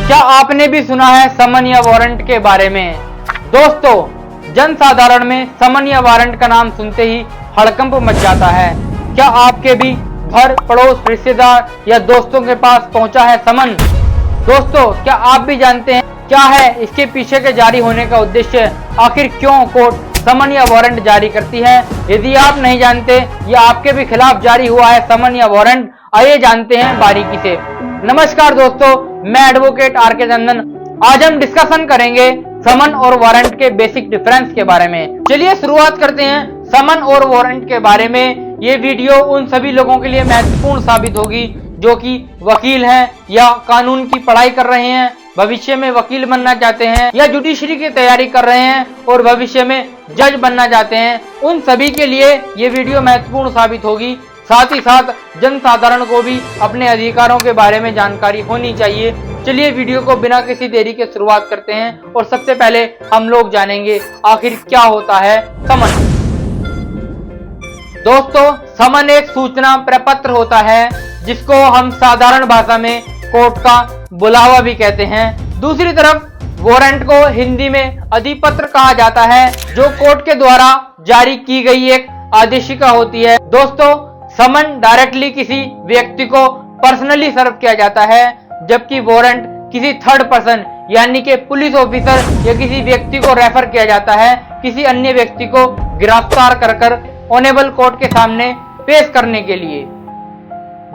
क्या आपने भी सुना है समन या वारंट के बारे में? दोस्तों, जन साधारण में समन या वारंट का नाम सुनते ही हड़कंप मच जाता है। क्या आपके भी घर पड़ोस रिश्तेदार या दोस्तों के पास पहुंचा है समन? दोस्तों, क्या आप भी जानते हैं क्या है इसके पीछे के जारी होने का उद्देश्य? आखिर क्यों कोर्ट समन या वारंट जारी करती है? यदि आप नहीं जानते या आपके भी खिलाफ जारी हुआ है समन या वारंट, आइए जानते हैं बारीकी से। नमस्कार दोस्तों, मैं एडवोकेट आर.के. चंदन। आज हम डिस्कशन करेंगे समन और वारंट के बेसिक डिफरेंस के बारे में। चलिए शुरुआत करते हैं समन और वारंट के बारे में। ये वीडियो उन सभी लोगों के लिए महत्वपूर्ण साबित होगी जो कि वकील हैं या कानून की पढ़ाई कर रहे हैं, भविष्य में वकील बनना चाहते हैं या जुडिशरी की तैयारी कर रहे हैं और भविष्य में जज बनना चाहते हैं। उन सभी के लिए ये वीडियो महत्वपूर्ण साबित होगी। साथ ही साथ जन साधारण को भी अपने अधिकारों के बारे में जानकारी होनी चाहिए। चलिए वीडियो को बिना किसी देरी के शुरुआत करते हैं और सबसे पहले हम लोग जानेंगे आखिर क्या होता है समन। दोस्तों, समन एक सूचना प्रपत्र होता है जिसको हम साधारण भाषा में कोर्ट का बुलावा भी कहते हैं। दूसरी तरफ वारंट को हिंदी में अधिपत्र कहा जाता है, जो कोर्ट के द्वारा जारी की गई एक आदेशिका होती है। दोस्तों, समन डायरेक्टली किसी व्यक्ति को पर्सनली सर्व किया जाता है, जबकि वारंट किसी थर्ड पर्सन यानी कि पुलिस ऑफिसर या किसी व्यक्ति को रेफर किया जाता है किसी अन्य व्यक्ति को गिरफ्तार कर ऑनेबल कोर्ट के सामने पेश करने के लिए।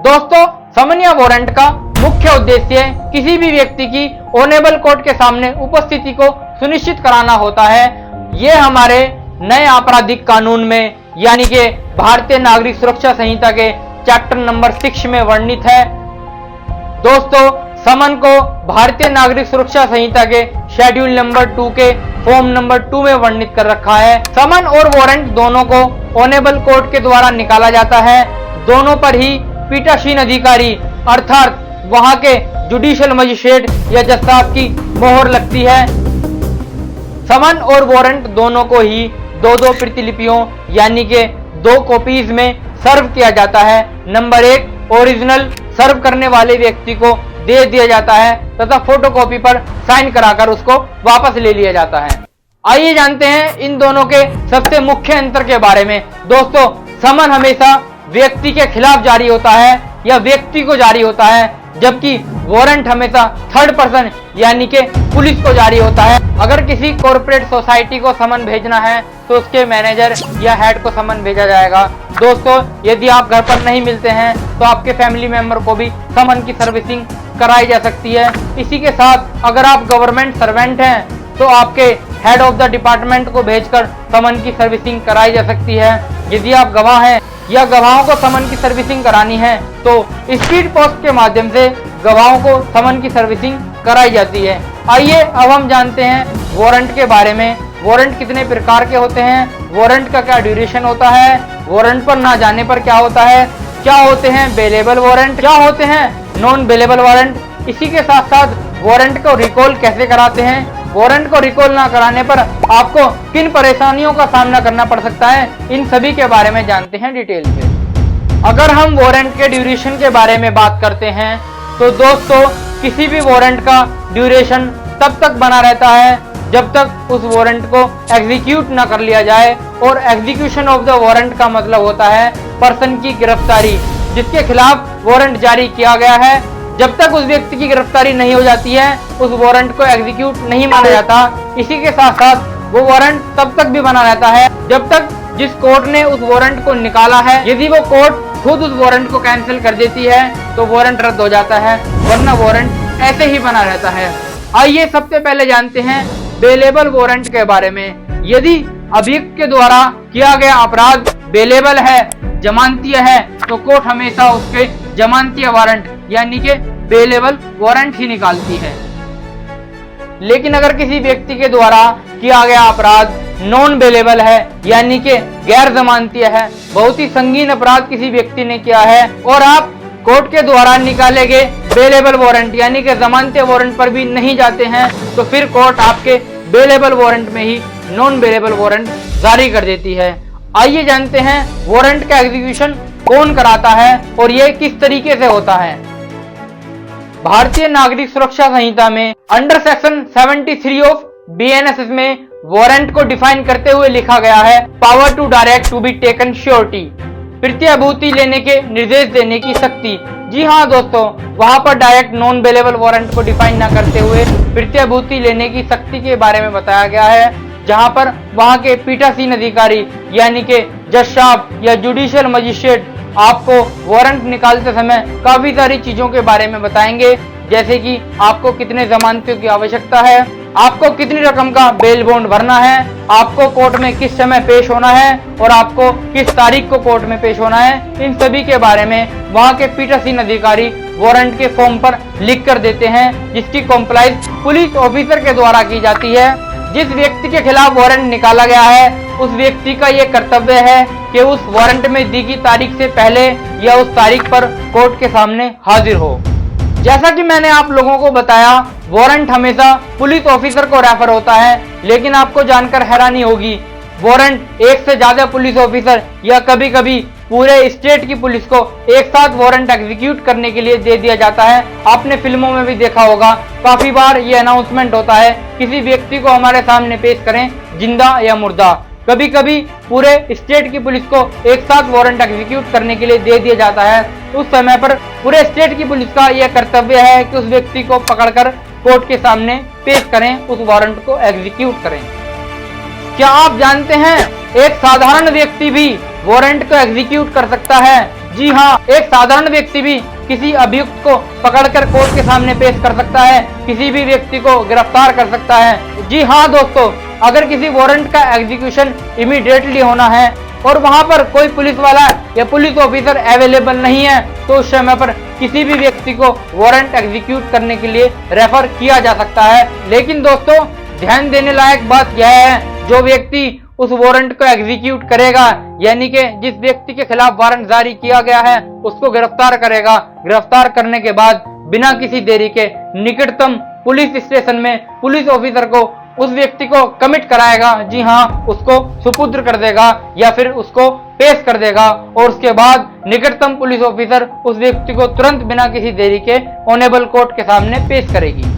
दोस्तों, समन या वारंट का मुख्य उद्देश्य किसी भी व्यक्ति की ऑनेबल कोर्ट के सामने उपस्थिति को सुनिश्चित कराना होता है। ये हमारे नए आपराधिक कानून में यानी कि भारतीय नागरिक सुरक्षा संहिता के चैप्टर नंबर 6 में वर्णित है। दोस्तों, समन को भारतीय नागरिक सुरक्षा संहिता के शेड्यूल नंबर 2 के फॉर्म नंबर 2 में वर्णित कर रखा है। समन और वारंट दोनों को ऑनेबल कोर्ट के द्वारा निकाला जाता है। दोनों पर ही पीठासीन अधिकारी अर्थात वहां के जुडिशियल मजिस्ट्रेट या जज साहब की मोहर लगती है। समन और वारंट दोनों को ही दो प्रतिलिपियों यानी कि 2 कॉपीज में सर्व किया जाता है। नंबर 1 ओरिजिनल सर्व करने वाले व्यक्ति को दे दिया जाता है तथा फोटोकॉपी पर साइन कराकर उसको वापस ले लिया जाता है। आइए जानते हैं इन दोनों के सबसे मुख्य अंतर के बारे में। दोस्तों, समन हमेशा व्यक्ति के खिलाफ जारी होता है या व्यक्ति को जारी होता है, जबकि वारंट हमेशा थर्ड पर्सन यानी कि पुलिस को जारी होता है। अगर किसी कॉर्पोरेट सोसाइटी को समन भेजना है तो उसके मैनेजर या हेड को समन भेजा जाएगा। दोस्तों, यदि आप घर पर नहीं मिलते हैं तो आपके फैमिली मेंबर को भी समन की सर्विसिंग कराई जा सकती है। इसी के साथ अगर आप गवर्नमेंट सर्वेंट हैं तो आपके हेड ऑफ द डिपार्टमेंट को भेजकर समन की सर्विसिंग कराई जा सकती है। यदि आप गवाह हैं या गवाहों को समन की सर्विसिंग करानी है तो स्पीड पोस्ट के माध्यम से गवाहों को समन की सर्विसिंग कराई जाती है। आइए अब हम जानते हैं वारंट के बारे में। वारंट कितने प्रकार के होते हैं, वारंट का क्या ड्यूरेशन होता है, वारंट पर ना जाने पर क्या होता है, क्या होते हैं बेलेबल वारंट, क्या होते हैं नॉन बेलेबल वारंट। इसी के साथ साथ वारंट को रिकॉल कैसे कराते हैं, वारंट को रिकॉल ना कराने पर आपको किन परेशानियों का सामना करना पड़ सकता है, इन सभी के बारे में जानते हैं डिटेल में। अगर हम वारंट के ड्यूरेशन के बारे में बात करते हैं तो दोस्तों, किसी भी वारंट का ड्यूरेशन तब तक बना रहता है जब तक उस वारंट को एग्जीक्यूट ना कर लिया जाए। और एग्जीक्यूशन ऑफ द वारंट का मतलब होता है पर्सन की गिरफ्तारी। जिसके खिलाफ वारंट जारी किया गया है, जब तक उस व्यक्ति की गिरफ्तारी नहीं हो जाती है उस वारंट को एग्जीक्यूट नहीं माना जाता। इसी के साथ साथ वो वारंट तब तक भी बना रहता है जब तक जिस कोर्ट ने उस वारंट को निकाला है, यदि वो कोर्ट खुद उस वारंट को कैंसिल कर देती है तो वारंट रद्द हो जाता है, वरना वारंट ऐसे ही बना रहता है। आइए सबसे पहले जानते हैं बेलेबल वारंट के बारे में। यदि अभियुक्त के द्वारा किया गया अपराध बेलेबल है, जमानतीय है, तो कोर्ट हमेशा उसके जमानतीय वारंट यानी कि बेलेबल वारंट ही निकालती है। लेकिन अगर किसी व्यक्ति के द्वारा किया गया अपराध नॉन बेलेबल है यानी कि गैर जमानतीय है, बहुत ही संगीन अपराध किसी व्यक्ति ने किया है और आप कोर्ट के द्वारा निकाले गए बेलेबल वारंट यानी कि जमानतीय वारंट पर भी नहीं जाते हैं, तो फिर कोर्ट आपके बेलेबल वारंट में ही नॉन बेलेबल वारंट जारी कर देती है। आइए जानते हैं वारंट का एग्जीक्यूशन कौन कराता है और ये किस तरीके से होता है। भारतीय नागरिक सुरक्षा संहिता में अंडर सेक्शन 73 ऑफ BNSS में वारंट को डिफाइन करते हुए लिखा गया है, power to direct to be taken surety, प्रत्याभूति लेने के निर्देश देने की शक्ति। जी हाँ दोस्तों, वहां पर डायरेक्ट नॉन बेलेबल वारंट को डिफाइन न करते हुए प्रत्याभूति लेने की शक्ति के बारे में बताया गया है, जहां पर वहां के पीठासीन अधिकारी यानी के जज साहब या जुडिशियल मजिस्ट्रेट आपको वारंट निकालते समय काफी सारी चीजों के बारे में बताएंगे, जैसे कि आपको कितने जमानतियों की आवश्यकता है, आपको कितनी रकम का बेल बॉन्ड भरना है, आपको कोर्ट में किस समय पेश होना है और आपको किस तारीख को कोर्ट में पेश होना है। इन सभी के बारे में वहां के पीठासीन अधिकारी वारंट के फॉर्म पर लिख कर देते हैं, जिसकी कॉम्प्लाइंस पुलिस ऑफिसर के द्वारा की जाती है। जिस व्यक्ति के खिलाफ वारंट निकाला गया है, उस व्यक्ति का ये कर्तव्य है कि उस वारंट में दी गई तारीख से पहले या उस तारीख पर कोर्ट के सामने हाजिर हो। जैसा कि मैंने आप लोगों को बताया, वारंट हमेशा पुलिस ऑफिसर को रेफर होता है, लेकिन आपको जानकर हैरानी होगी, वारंट एक से ज्यादा पुलिस ऑफिसर या कभी कभी पूरे स्टेट की पुलिस को एक साथ वारंट एग्जीक्यूट करने के लिए दे दिया जाता है। आपने फिल्मों में भी देखा होगा, काफी बार ये अनाउंसमेंट होता है, किसी व्यक्ति को हमारे सामने पेश करें, जिंदा या मुर्दा। कभी कभी पूरे स्टेट की पुलिस को एक साथ वारंट एग्जीक्यूट करने के लिए दे दिया जाता है। उस समय पर पूरे स्टेट की पुलिस का यह कर्तव्य है कि उस व्यक्ति को पकड़कर कोर्ट के सामने पेश करें, उस वारंट को एग्जीक्यूट करें। क्या आप जानते हैं एक साधारण व्यक्ति भी वारंट को एग्जीक्यूट कर सकता है? जी हाँ, एक साधारण व्यक्ति भी किसी अभियुक्त को पकड़कर कोर्ट के सामने पेश कर सकता है, किसी भी व्यक्ति को गिरफ्तार कर सकता है। जी हाँ दोस्तों, अगर किसी वारंट का एग्जीक्यूशन इमीडिएटली होना है और वहां पर कोई पुलिस वाला या पुलिस ऑफिसर अवेलेबल नहीं है, तो उस समय पर किसी भी व्यक्ति को वारंट एग्जीक्यूट करने के लिए रेफर किया जा सकता है। लेकिन दोस्तों, ध्यान देने लायक बात यह है, जो व्यक्ति उस वारंट को एग्जीक्यूट करेगा, यानी कि जिस व्यक्ति के खिलाफ वारंट जारी किया गया है, उसको गिरफ्तार करेगा। गिरफ्तार करने के बाद बिना किसी देरी के निकटतम पुलिस स्टेशन में पुलिस ऑफिसर को उस व्यक्ति को कमिट कराएगा। जी हाँ, उसको सुपुत्र कर देगा या फिर उसको पेश कर देगा और उसके बाद निकटतम पुलिस ऑफिसर उस व्यक्ति को तुरंत बिना किसी देरी के ऑनेबल कोर्ट के सामने पेश करेगी।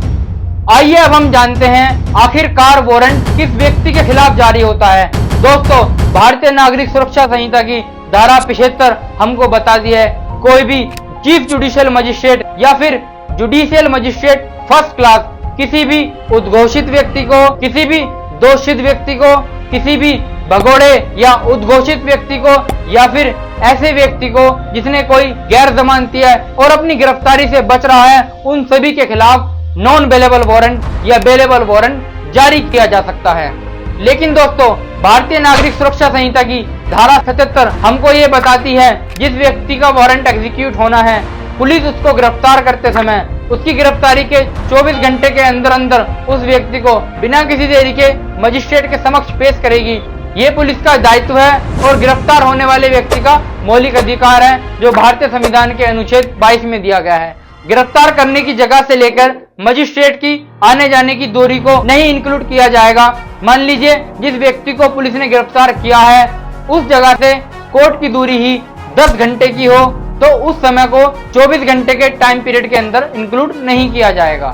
आइए अब हम जानते हैं आखिरकार वारंट किस व्यक्ति के खिलाफ जारी होता है। दोस्तों, भारतीय नागरिक सुरक्षा संहिता की धारा 75 हमको बताती है, कोई भी चीफ जुडिशियल मजिस्ट्रेट या फिर जुडिशियल मजिस्ट्रेट फर्स्ट क्लास किसी भी उद्घोषित व्यक्ति को, किसी भी दोषित व्यक्ति को, किसी भी भगोड़े या उद्घोषित व्यक्ति को या फिर ऐसे व्यक्ति को जिसने कोई गैर जमानती है और अपनी गिरफ्तारी से बच रहा है, उन सभी के खिलाफ नॉन बेलेबल वारंट या बेलेबल वारंट जारी किया जा सकता है। लेकिन दोस्तों, भारतीय नागरिक सुरक्षा संहिता की धारा 77 हमको ये बताती है, जिस व्यक्ति का वारंट एग्जीक्यूट होना है, पुलिस उसको गिरफ्तार करते समय उसकी गिरफ्तारी के 24 घंटे के अंदर अंदर उस व्यक्ति को बिना किसी देरी के मजिस्ट्रेट के समक्ष पेश करेगी। ये पुलिस का दायित्व है और गिरफ्तार होने वाले व्यक्ति का मौलिक अधिकार है, जो भारतीय संविधान के अनुच्छेद 22 में दिया गया है। गिरफ्तार करने की जगह से लेकर मजिस्ट्रेट की आने जाने की दूरी को नहीं इंक्लूड किया जाएगा। मान लीजिए जिस व्यक्ति को पुलिस ने गिरफ्तार किया है, उस जगह से कोर्ट की दूरी ही 10 घंटे की हो, तो उस समय को 24 घंटे के टाइम पीरियड के अंदर इंक्लूड नहीं किया जाएगा।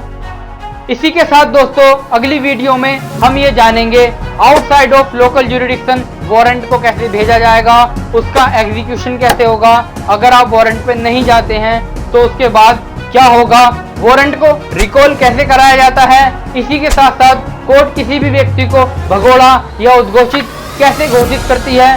इसी के साथ दोस्तों, अगली वीडियो में हम ये जानेंगे outside of local jurisdiction warrant को कैसे भेजा जाएगा, उसका एग्जीक्यूशन कैसे होगा, अगर आप वारंट पे नहीं जाते हैं तो उसके बाद क्या होगा, वारंट को रिकॉल कैसे कराया जाता है। इसी के साथ साथ कोर्ट किसी भी व्यक्ति को भगोड़ा या उद्घोषित कैसे घोषित करती है,